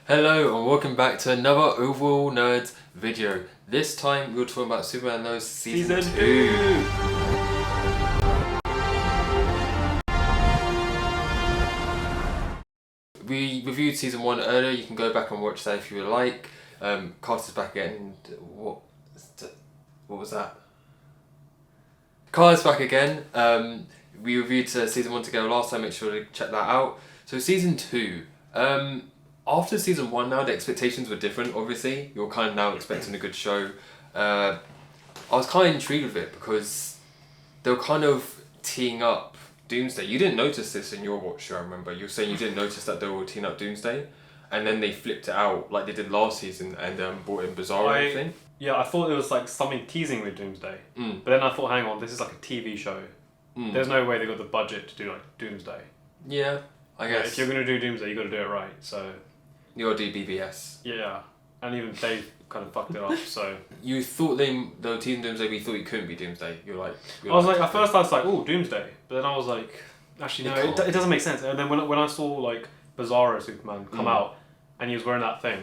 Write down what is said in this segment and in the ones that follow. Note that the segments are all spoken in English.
Hello and welcome back to another Overall Nerds video. This time we're talking about Superman Lois Season 2. We reviewed Season 1 earlier, you can go back and watch that if you would like. Carter's back again. What was that? Carter's back again. We reviewed Season 1 together last time, make sure to check that out. So Season 2. After Season 1 now, the expectations were different, obviously. You're kind of now expecting a good show. I was kind of intrigued with it because they were kind of teeing up Doomsday. You didn't notice this in your watch show, I remember. You were saying you didn't notice that they were teeing up Doomsday. And then they flipped it out like they did last season and brought in Bizarro thing. Yeah, I thought it was like something teasing with Doomsday. But then I thought, hang on, this is like a TV show. There's no way they got the budget to do like Doomsday. Yeah, I guess. If you're going to do Doomsday, you got to do it right, so... You gotta do BBS. Yeah, and even Dave kind of fucked it up, so... You thought they were teasing Doomsday, but you thought you couldn't be Doomsday. At first I was like, oh, Doomsday. But then I was like, actually no, it doesn't make sense. And then when I saw like Bizarro Superman come out, and he was wearing that thing,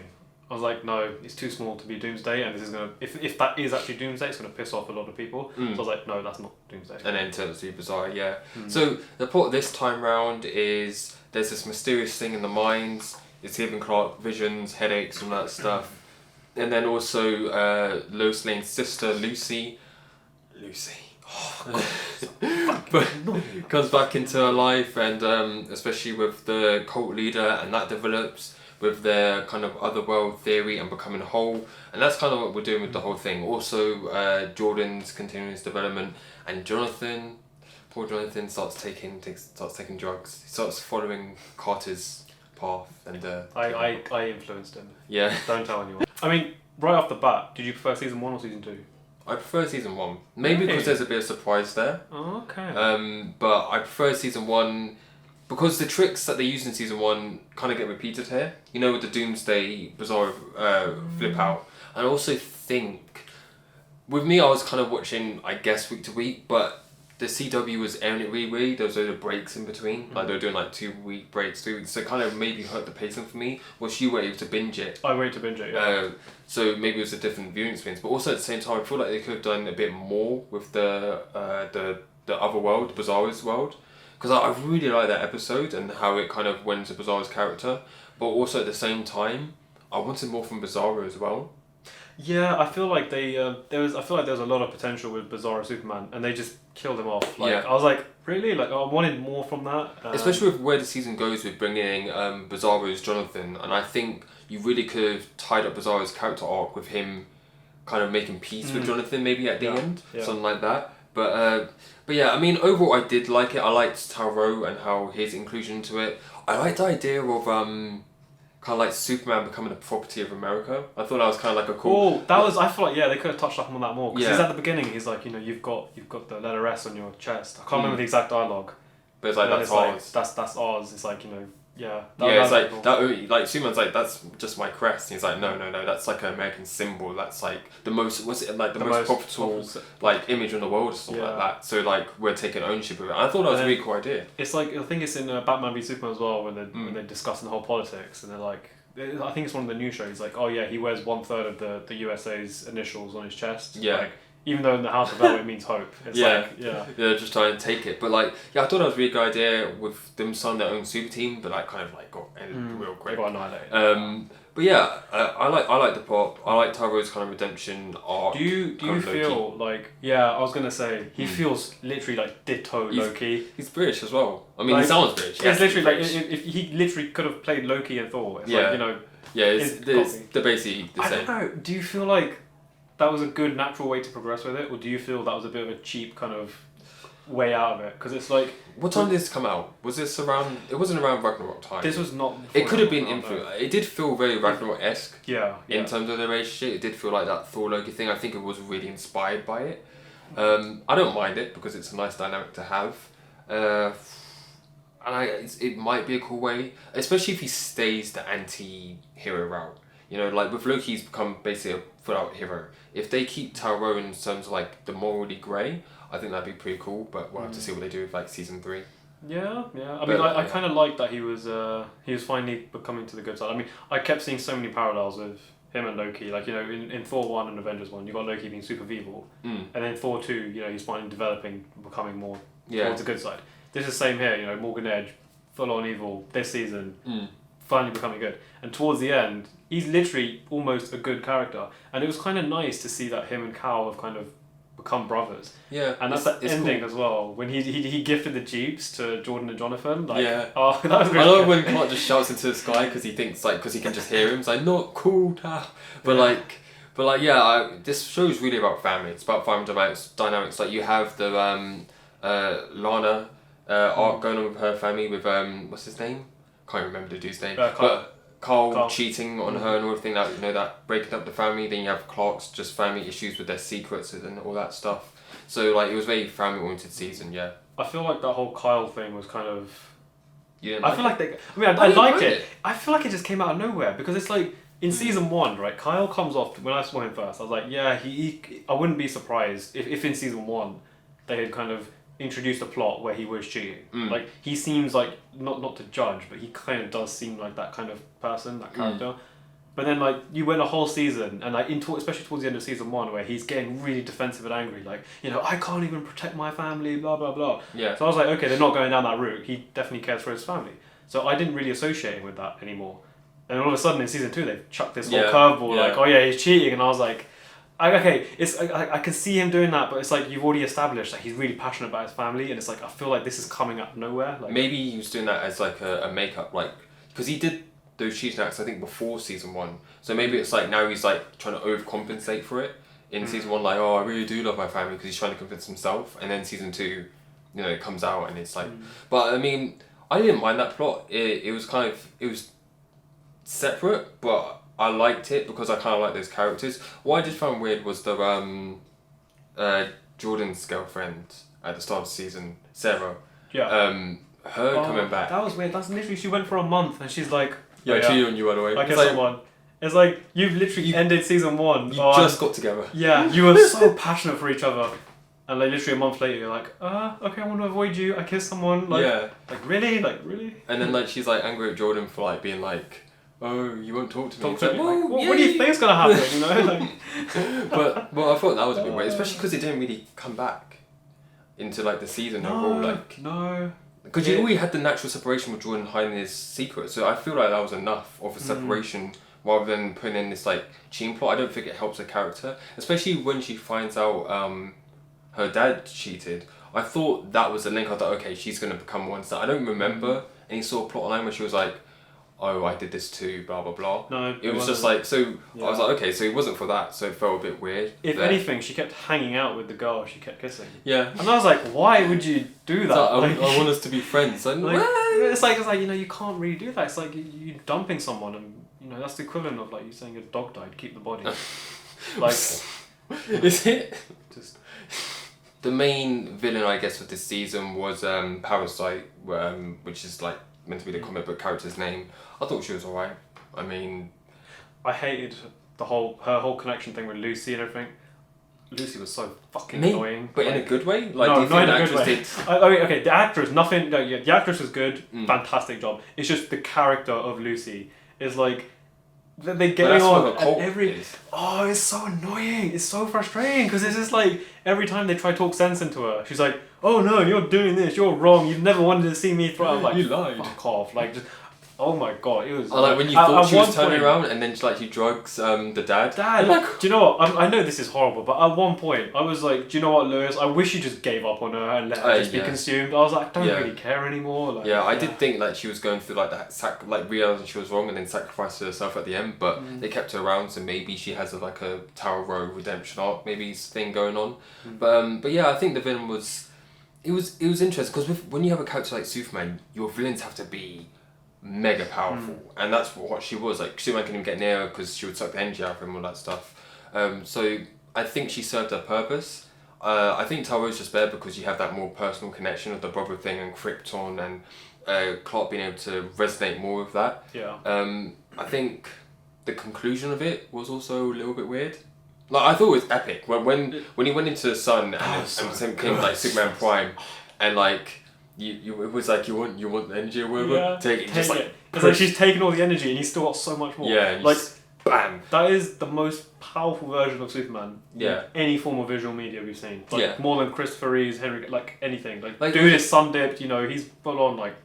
I was like, no, it's too small to be Doomsday, and this is gonna... If that is actually Doomsday, it's gonna piss off a lot of people. So I was like, no, that's not Doomsday. And then it turns to be Bizarro, yeah. So the plot this time round is there's this mysterious thing in the mines. It's giving Clark visions, headaches, and that stuff. And then also Lois Lane's sister, Lucy, but comes back into her life, and especially with the cult leader, and that develops with their kind of otherworld theory and becoming whole. And that's kind of what we're doing with the whole thing. Also, Jordan's continuing his development, and poor Jonathan starts taking drugs. He starts following Carter's path, and I influenced him. Yeah. Don't tell anyone. I mean, right off the bat, did you prefer Season 1 or Season 2? I prefer Season 1. Maybe because there's a bit of surprise there. Oh, okay. But I prefer Season 1 because the tricks that they use in Season 1 kind of get repeated here. You know, with the Doomsday Bizarro flip out. And I also think, with me, I was kind of watching, I guess, week to week, but the CW was airing it really. There was loads of breaks in between. Like they were doing like 2 week breaks, 3 weeks. So it kind of maybe hurt the pacing for me. Which you were able to binge it. I waited to binge it, yeah. So maybe it was a different viewing experience. But also at the same time, I feel like they could have done a bit more with the other world, Bizarro's world. Because I really like that episode and how it kind of went into Bizarro's character. But also at the same time, I wanted more from Bizarro as well. Yeah, I feel like there was a lot of potential with Bizarro Superman, and they just killed him off. I was like, really? Like, I wanted more from that. Especially with where the season goes with bringing Bizarro's Jonathan, and I think you really could have tied up Bizarro's character arc with him kind of making peace with Jonathan maybe at the end, something like that. But yeah, I mean, overall I did like it. I liked Taro and how his inclusion into it. I liked the idea of kind of like Superman becoming a property of America. I thought that was kind of like a cool... I feel like, they could have touched up on that more. Because he's at the beginning, he's like, you've got the letter S on your chest. I can't remember the exact dialogue. But it's like, that's ours. Like, that's ours. It's like, it's like, cool. Like Superman's like, that's just my crest. And he's like, no, that's like an American symbol. That's like the most, the most profitable like image in the world or something like that. So like, we're taking ownership of it. And I thought that was a really cool idea. It's like, I think it's in Batman v Superman as well, when they're discussing the whole politics, and they're like, I think it's one of the new shows, like, oh yeah, he wears 1/3 of the USA's initials on his chest. Yeah. Like, even though in the House of L it means hope. It's They're just trying to take it. But like, I thought that was a really good idea with them starting their own super team, but like kind of like got ended real quick. They got annihilated. But yeah, I like the pop. I like Taro's kind of redemption arc. Do you feel like... Yeah, I was going to say, he feels literally like ditto Loki. He's British as well. I mean, he sounds British. It's literally like, if he literally could have played Loki and Thor. It's like, they're basically the same. I don't know, do you feel like that was a good natural way to progress with it, or do you feel that was a bit of a cheap kind of way out of it? Because it's like... What time did this come out? Was this around... It wasn't around Ragnarok time. This was not... It could have been influenced. It did feel very Ragnarok-esque. Yeah. In terms of the relationship. It did feel like that Thor-Loki thing. I think it was really inspired by it. I don't mind it because it's a nice dynamic to have. And it might be a cool way, especially if he stays the anti-hero route. Like with Loki, he's become basically a full-out hero. If they keep Taro in terms of like the morally grey, I think that'd be pretty cool. But we'll have to see what they do with like season 3. Yeah. I But, mean, I yeah. kind of like that he was finally becoming to the good side. I mean, I kept seeing so many parallels with him and Loki. Like, you know, in Thor 1 and Avengers 1, you got Loki being super evil. Mm. And then Thor 2, you know, he's finally developing, becoming more Yeah. towards the good side. This is the same here, you know, Morgan Edge, full on evil this season, Mm. finally becoming good. And towards the end, he's literally almost a good character. And it was kind of nice to see that him and Cal have kind of become brothers. Yeah. And that's the ending cool. as well. When he gifted the Jeeps to Jordan and Jonathan. Like, Yeah. Oh, that was I really love good. when Clark just shouts into the sky because he thinks because he can just hear him. It's like not cool now, but Yeah. this show is really about family. It's about family dynamics. Like you have the Lana arc going on with her family with what's his name? Can't remember the dude's name. Carl. But Carl Carl. cheating on her and everything. That that breaking up the family. Then you have Clark's just family issues with their secrets and all that stuff. So like it was very family oriented season. Yeah. I feel like that whole Kyle thing was kind of. You didn't I like feel it? like they. I mean, I didn't liked mind it. I feel like it just came out of nowhere because it's like in season 1, right? Kyle comes off. When I saw him first, I was like, yeah, I wouldn't be surprised if in season 1 they had kind of introduced a plot where he was cheating. Like he seems like not to judge, but he kind of does seem like that kind of person, that character. But then like you went a whole season and like especially towards the end of season 1 where he's getting really defensive and angry, like, you know, I can't even protect my family, blah blah blah. Yeah. So I was like, okay, they're not going down that route. He definitely cares for his family. So I didn't really associate him with that anymore. And all of a sudden in season 2 they've chucked this whole curveball, like, oh yeah, he's cheating, and I was like, I can see him doing that, but it's like you've already established that he's really passionate about his family, and it's like I feel like this is coming out of nowhere. Like maybe he was doing that as like a makeup, like because he did those cheating acts I think before season 1. So maybe it's like now he's like trying to overcompensate for it in season 1. Like, oh, I really do love my family because he's trying to convince himself, and then season 2, you know, it comes out and it's like. But I mean, I didn't mind that plot. It was separate, but I liked it because I kind of like those characters. What I did find weird was the Jordan's girlfriend at the start of the season, Sarah. yeah. Her coming back. That was weird. That's literally she went for a month and she's like, Yeah, cheating on you by the way. I guess It's someone. It's like you've literally ended season 1. You just got together. Yeah, you were so passionate for each other. And like literally a month later, you're like, okay, I want to avoid you. I kissed someone. Like, Yeah. Like really? Like really? And then like she's like angry at Jordan for like being like, oh, you won't talk to me. Talk It's to like, me. well, Like, what do you think's gonna happen? You know? Like, but I thought that was a bit weird, especially because it didn't really come back into like the season overall. Like, no. because you already had the natural separation with Jordan hiding his secret, so I feel like that was enough of a separation rather than putting in this like cheating plot. I don't think it helps her character, especially when she finds out her dad cheated. I thought that was the link. I thought, okay, she's gonna become one star. I don't remember any sort of plot line where she was like, oh, I did this too, blah blah blah. No, it was just like so. I was like, okay, so it wasn't for that, so it felt a bit weird. If there. anything, she kept hanging out with the girl she kept kissing. Yeah. And I was like, why would you do that? So I want us to be friends. Like, it's like you know, you can't really do that. It's like you're dumping someone, and you know that's the equivalent of like you saying a dog died, keep the body. Like, is it? Just the main villain, I guess, for this season was Parasite, which is like meant to be the comic book character's name. I thought she was alright. I mean, I hated her whole connection thing with Lucy and everything. Lucy was so fucking annoying. But in a good way? Like, no, do you not think in the a good actress way. did? I mean, okay, the actress, nothing. No, yeah, the actress was good, fantastic job. It's just the character of Lucy is like they get on and oh, it's so annoying. It's so frustrating because it's just like every time they try to talk sense into her, she's like, "Oh no, you're doing this. You're wrong. You've never wanted to see me throw." I'm like, you lied. Fuck off! Like just. Oh my god, it was. I like when you thought she was turning around and then she drugs the dad. Like, do you know what? I know this is horrible, but at one point I was like, do you know what, Lewis? I wish you just gave up on her and let her just be consumed. I was like, I don't really care anymore. Like, I did think like she was going through like that realizing she was wrong and then sacrificed herself at the end, but they kept her around, so maybe she has like a Tower Row redemption arc, maybe thing going on. But yeah, I think the villain was. It was interesting because when you have a character like Superman, your villains have to be mega powerful, and that's what she was. Like Superman couldn't even get near her because she would suck the energy out of him, all that stuff. So I think she served her purpose. I think Taro's just there because you have that more personal connection of the brother thing and Krypton and Clark being able to resonate more with that. Yeah. I think the conclusion of it was also a little bit weird. Like I thought it was epic when he went into the sun and became like Superman Prime, and like it was like you want the energy or whatever. Take it, just like. It's like she's taken all the energy and he's still got so much more. Yeah. Like, bam. that is the most powerful version of Superman. Yeah. In any form of visual media we've seen. Like, more than Christopher Reeve's, Henry, like anything. Like dude is sun dipped. You know, he's full on like.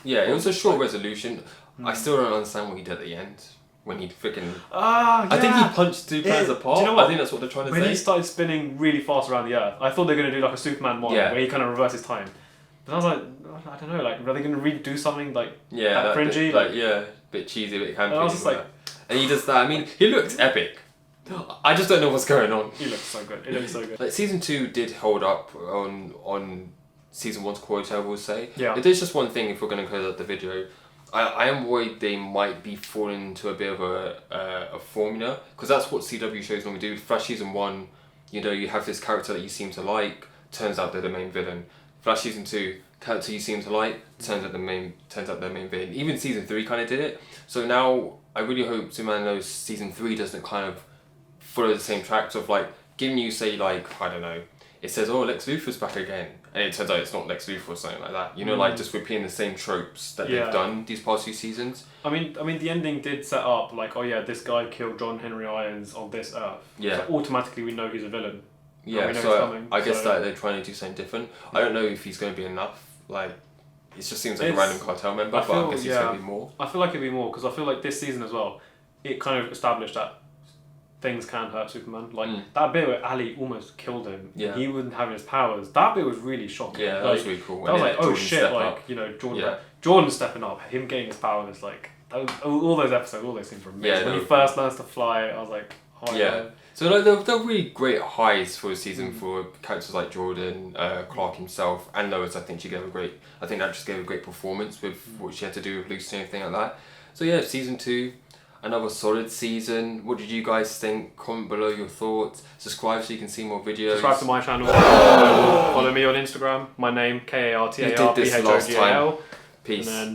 Yeah, it was a short resolution. I still don't understand what he did at the end. When he freaking... I think he punched two planets apart. Do you know what? I think that's what they're trying to say. When he started spinning really fast around the Earth, I thought they were going to do like a Superman 1 where he kind of reverses time. But I was like, I don't know, like, are they going to redo something like that cringy? Bit, a bit cheesy, a bit campy. And I was just like... And he does that. I mean, he looked epic. I just don't know what's going on. He looks so good. Like, season 2 did hold up on season 1's quality, I will say. Yeah. There's just one thing if we're going to close out the video. I am worried they might be falling into a bit of a formula, because that's what CW shows normally do. Flash season 1, you know, you have this character that you seem to like, turns out they're the main villain. Flash season 2, character you seem to like, turns out they're the main villain. Even season 3 kind of did it. So now I really hope Superman Lois season 3 doesn't kind of follow the same tracks of like giving you, say, like, I don't know, it says, oh, Lex Luthor's back again, and it turns out it's not Lex Luthor or something like that. You know, like just repeating the same tropes that they've done these past few seasons. I mean, the ending did set up like, oh yeah, this guy killed John Henry Irons on this Earth. Yeah. So automatically we know he's a villain. Yeah, so I guess that they're trying to do something different. I don't know if he's going to be enough. Like, it just seems like a random cartel member, but I guess he's going to be more. I feel like it'd be more, because I feel like this season as well, it kind of established that things can hurt Superman. Like that bit where Ali almost killed him. Yeah. He wouldn't have his powers. That bit was really shocking. Yeah, that was really cool. That was like, oh shit, like, you know, Jordan stepping up, him getting his powers, like, all those episodes, all those things were amazing. Yeah, when he first learns to fly, I was like, oh yeah. So like, they're really great highs for a season for characters like Jordan, Clark himself, and Lois. I think that just gave a great performance with what she had to do with Lucy and everything like that. So yeah, season 2. Another solid season. What did you guys think? Comment below your thoughts. Subscribe so you can see more videos. Subscribe to my channel. Follow me on Instagram. My name, Kartar. You did this last time. Peace.